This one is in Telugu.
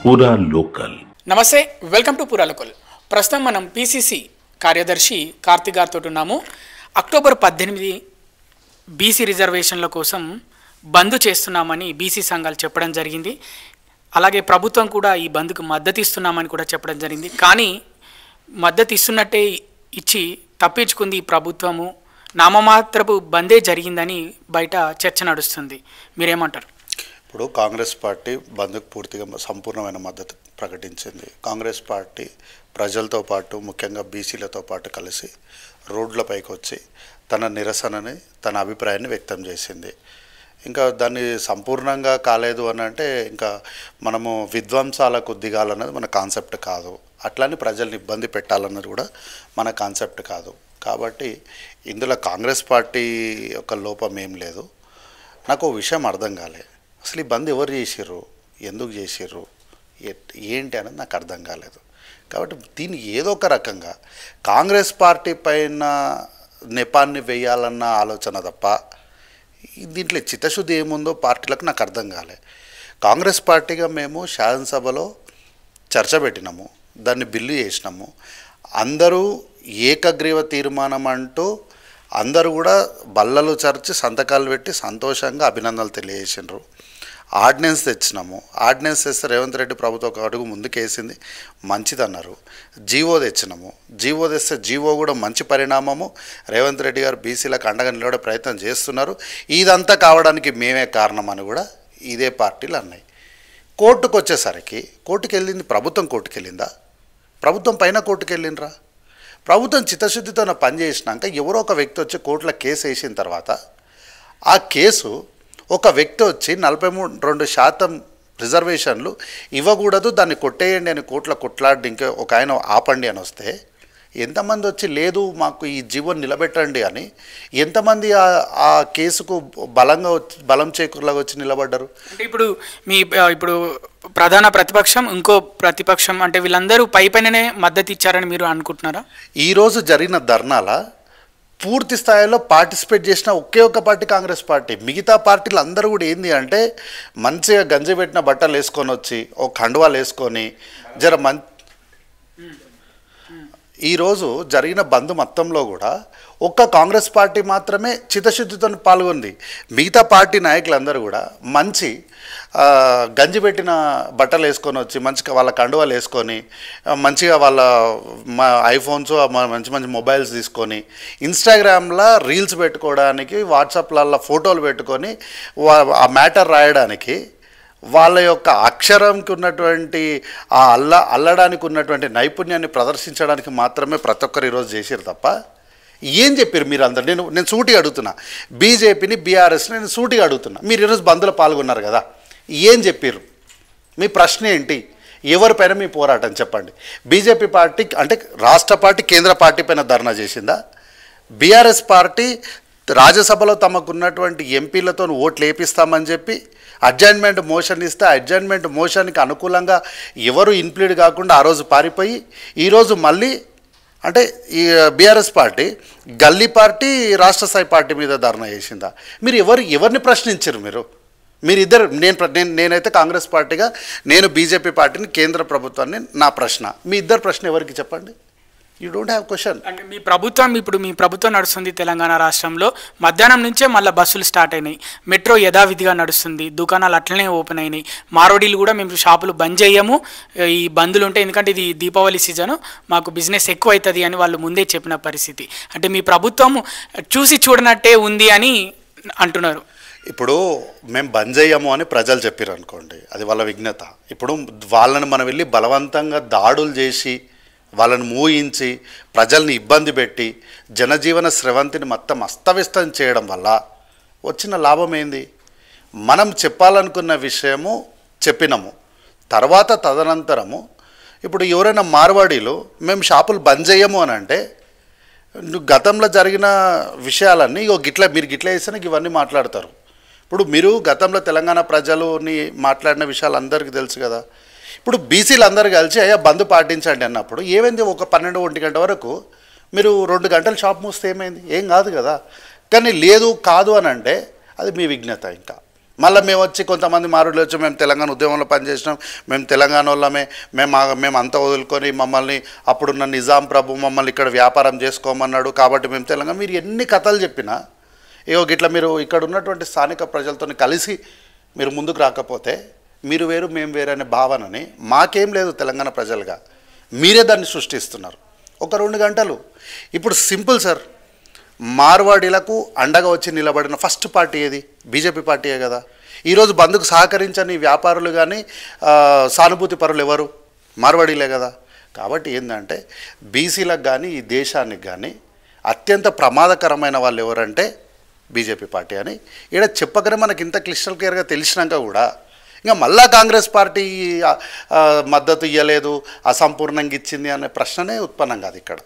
పూరా లోకల్. నమస్తే, వెల్కమ్ టు పూరా లోకల్. ప్రస్తుతం మనం పిసిసి కార్యదర్శి కార్తిక్ గారితో ఉన్నాము. అక్టోబర్ 18 బీసీ రిజర్వేషన్ల కోసం బంద్ చేస్తున్నామని బీసీ సంఘాలు చెప్పడం జరిగింది. అలాగే ప్రభుత్వం కూడా ఈ బంద్కు మద్దతు ఇస్తున్నామని కూడా చెప్పడం జరిగింది. కానీ మద్దతు ఇస్తున్నట్టే ఇచ్చి తప్పించుకుంది ఈ ప్రభుత్వము. నామమాత్రపు బందే జరిగిందని బయట చర్చ నడుస్తుంది. మీరేమంటారు? ఇప్పుడు కాంగ్రెస్ పార్టీ బంద్కు పూర్తిగా సంపూర్ణమైన మద్దతు ప్రకటించింది. కాంగ్రెస్ పార్టీ ప్రజలతో పాటు ముఖ్యంగా బీసీలతో పాటు కలిసి రోడ్లపైకి వచ్చి తన నిరసనని, తన అభిప్రాయాన్ని వ్యక్తం చేసింది. ఇంకా దాన్ని సంపూర్ణంగా కాలేదు అని అంటే ఇంకా మనము విధ్వంసాలకు దిగాలన్నది మన కాన్సెప్ట్ కాదు. అట్లని ప్రజల్ని ఇబ్బంది పెట్టాలన్నది కూడా మన కాన్సెప్ట్ కాదు. కాబట్టి ఇందులో కాంగ్రెస్ పార్టీ యొక్క లోపం ఏం లేదు. నాకు విషయం అర్థం కాలే, అసలు ఈ బంద్ ఎవరు చేసిర్రు, ఎందుకు చేసిర్రు, ఏంటి అనేది నాకు అర్థం కాలేదు. కాబట్టి దీన్ని ఏదో ఒక రకంగా కాంగ్రెస్ పార్టీ పైన నెపాన్ని వేయాలన్న ఆలోచన తప్ప దీంట్లో చిత్తశుద్ధి ఏముందో పార్టీలకు నాకు అర్థం కాలే. కాంగ్రెస్ పార్టీగా మేము శాసనసభలో చర్చ పెట్టినాము, దాన్ని బిల్లు చేసినాము. అందరూ ఏకగ్రీవ తీర్మానం అంటూ అందరూ కూడా బల్లలు చర్చి సంతకాలు పెట్టి సంతోషంగా అభినందనలు తెలియజేసినారు. ఆర్డినెన్స్ తెచ్చినాము. ఆర్డినెన్స్ తెస్తే రేవంత్ రెడ్డి ప్రభుత్వం ఒక అడుగు ముందుకేసింది, మంచిదన్నారు. జీవో తెచ్చినాము. జీవో తెస్తే జీవో కూడా మంచి పరిణామము. రేవంత్ రెడ్డి గారు బీసీలకు అండగా నిలబడే ప్రయత్నం చేస్తున్నారు. ఇదంతా కావడానికి మేమే కారణం అని కూడా ఇదే పార్టీలు అన్నాయి. కోర్టుకు వచ్చేసరికి కోర్టుకు వెళ్ళింది ప్రభుత్వం. కోర్టుకు వెళ్ళిందా? ప్రభుత్వం పైన కోర్టుకు వెళ్ళినరా? ప్రభుత్వం చిత్తశుద్ధితో పని చేసినాక ఎవరో ఒక వ్యక్తి వచ్చి కోర్టులో కేసు వేసిన తర్వాత ఆ కేసు ఒక వ్యక్తి వచ్చి 42% రిజర్వేషన్లు ఇవ్వకూడదు, దాన్ని కొట్టేయండి అని కోర్టులో కొట్లాడి ఇంకా ఒక ఆయన ఆపండి అని వస్తే ఎంతమంది వచ్చి లేదు మాకు ఈ జీవోని నిలబెట్టండి అని ఎంతమంది ఆ కేసుకు బలం చేకూరులాగా వచ్చి నిలబడ్డారు? అంటే ఇప్పుడు ప్రధాన ప్రతిపక్షం, ఇంకో ప్రతిపక్షం, అంటే వీళ్ళందరూ పైపైననే మద్దతు ఇచ్చారని మీరు అనుకుంటున్నారా? ఈరోజు జరిగిన ధర్నాల పూర్తి స్థాయిలో పార్టిసిపేట్ చేసిన ఒకే ఒక పార్టీ కాంగ్రెస్ పార్టీ. మిగతా పార్టీలు అందరూ కూడా ఏంది అంటే మంచిగా గంజి పెట్టిన బట్టలు వేసుకొని వచ్చి ఒక కండువాలు వేసుకొని ఈరోజు జరిగిన బంద్ మొత్తంలో కూడా ఒక్క కాంగ్రెస్ పార్టీ మాత్రమే చిత్తశుద్ధితో పాల్గొంది. మిగతా పార్టీ నాయకులందరూ కూడా మంచి గంజి పెట్టిన బట్టలు వేసుకొని వచ్చి మంచిగా వాళ్ళ కండువాలు వేసుకొని మంచిగా వాళ్ళ ఐఫోన్స్ మంచి మంచి మొబైల్స్ తీసుకొని ఇన్స్టాగ్రామ్లో రీల్స్ పెట్టుకోవడానికి, వాట్సాప్లలో ఫోటోలు పెట్టుకొని ఆ మ్యాటర్ రాయడానికి, వాళ్ళ యొక్క అక్షరంకి ఉన్నటువంటి ఆ అల్లడానికి ఉన్నటువంటి నైపుణ్యాన్ని ప్రదర్శించడానికి మాత్రమే ప్రతి ఒక్కరు ఈరోజు చేసారు తప్ప ఏం చెప్పారు మీరు అందరు? నేను సూటిగా అడుగుతున్నా, బీజేపీని బీఆర్ఎస్ని నేను సూటిగా అడుగుతున్నా. మీరు ఈరోజు బంద్లో పాల్గొన్నారు కదా, ఏం చెప్పారు? మీ ప్రశ్న ఏంటి? ఎవరిపైన మీ పోరాటం చెప్పండి. బీజేపీ పార్టీ అంటే రాష్ట్ర పార్టీ కేంద్ర పార్టీ పైన ధర్నా చేసిందా? బీఆర్ఎస్ పార్టీ రాజ్యసభలో తమకున్నటువంటి ఎంపీలతో ఓట్లు వేపిస్తామని చెప్పి అడ్జైన్మెంట్ మోషన్ ఇస్తే అడ్జైన్మెంట్ మోషన్కి అనుకూలంగా ఎవరు ఇన్ప్లీడ్ కాకుండా ఆ రోజు పారిపోయి ఈరోజు మళ్ళీ అంటే ఈ బీఆర్ఎస్ పార్టీ గల్లీ పార్టీ రాష్ట్ర స్థాయి పార్టీ మీద ధర్నా చేసిందా? మీరు ఎవరిని ప్రశ్నించారు? మీరిద్దరు నేనైతే కాంగ్రెస్ పార్టీగా, నేను బీజేపీ పార్టీని, కేంద్ర ప్రభుత్వాన్ని నా ప్రశ్న. మీ ఇద్దరు ప్రశ్న ఎవరికి చెప్పండి? You don't have question. అంటే మీ ప్రభుత్వం నడుస్తుంది తెలంగాణ రాష్ట్రంలో. మధ్యాహ్నం నుంచే మళ్ళీ బస్సులు స్టార్ట్ అయినాయి. మెట్రో యథావిధిగా నడుస్తుంది. దుకాణాలు అట్లనే ఓపెన్ అయినాయి. మారోడీలు కూడా మేము షాపులు బంద్ చేయము ఈ బందులు ఉంటే, ఎందుకంటే ఇది దీపావళి సీజను, మాకు బిజినెస్ ఎక్కువ అవుతుంది అని వాళ్ళు ముందే చెప్పిన పరిస్థితి. అంటే మీ ప్రభుత్వం చూసి చూడనట్టే ఉంది అని అంటున్నారు. ఇప్పుడు మేము బంద్ చేయము అని ప్రజలు చెప్పారు అనుకోండి, అది వాళ్ళ విఘ్నత. ఇప్పుడు వాళ్ళని మనం వెళ్ళి బలవంతంగా దాడులు చేసి వాళ్ళని మూయించి ప్రజల్ని ఇబ్బంది పెట్టి జనజీవన స్రవంతిని మొత్తం అస్తవ్యస్తం చేయడం వల్ల వచ్చిన లాభం ఏంది? మనం చెప్పాలనుకున్న విషయము చెప్పినాము. తర్వాత తదనంతరము ఇప్పుడు ఎవరైనా మార్వాడీలు మేము షాపులు బంద్ చేయము అని అంటే గతంలో జరిగిన విషయాలన్నీ మీరు గిట్ల వేస్తే ఇవన్నీ మాట్లాడతారు. ఇప్పుడు మీరు గతంలో తెలంగాణ ప్రజలని మాట్లాడిన విషయాలు అందరికీ తెలుసు కదా. ఇప్పుడు బీసీలు అందరూ కలిసి అయ్యా బంద్ పాటించండి అన్నప్పుడు ఏమైంది? ఒక 12-1 గంట వరకు మీరు 2 గంటలు షాప్ మూస్తే ఏమైంది? ఏం కాదు కదా. కానీ లేదు కాదు అని అంటే అది మీ విఘ్నత. ఇంకా మళ్ళీ మేము వచ్చి కొంతమంది మారుడులు వచ్చి మేము తెలంగాణ ఉద్యమంలో పనిచేసినాం, మేము తెలంగాణ వాళ్ళమే, మేము అంతా వదులుకొని మమ్మల్ని అప్పుడున్న నిజాం ప్రభు మమ్మల్ని ఇక్కడ వ్యాపారం చేసుకోమన్నాడు కాబట్టి మేము తెలంగాణ. మీరు ఎన్ని కథలు చెప్పినా ఏవో గిట్లా మీరు ఇక్కడ ఉన్నటువంటి స్థానిక ప్రజలతో కలిసి మీరు ముందుకు రాకపోతే మీరు వేరు మేము వేరు అనే భావనని మాకేం లేదు తెలంగాణ ప్రజలుగా, మీరే దాన్ని సృష్టిస్తున్నారు. ఒక 2 గంటలు ఇప్పుడు సింపుల్ సార్, మార్వాడీలకు అండగా వచ్చి నిలబడిన ఫస్ట్ పార్టీ ఏది? బీజేపీ పార్టీయే కదా. ఈరోజు బంద్కు సహకరించని వ్యాపారులు కానీ సానుభూతి పరులు ఎవరు? మార్వాడీలే కదా. కాబట్టి ఏంటంటే బీసీలకు కానీ ఈ దేశానికి కానీ అత్యంత ప్రమాదకరమైన వాళ్ళు ఎవరంటే బీజేపీ పార్టీ అని ఇక్కడ చెప్పగానే మనకి ఇంత క్లిస్టల్ క్లియర్గా తెలిసినాక కూడా ఇంకా మళ్ళా కాంగ్రెస్ పార్టీ మద్దతు ఇవ్వలేదు, అసంపూర్ణంగా ఇచ్చింది అనే ప్రశ్ననే ఉత్పన్నం కాదు ఇక్కడ.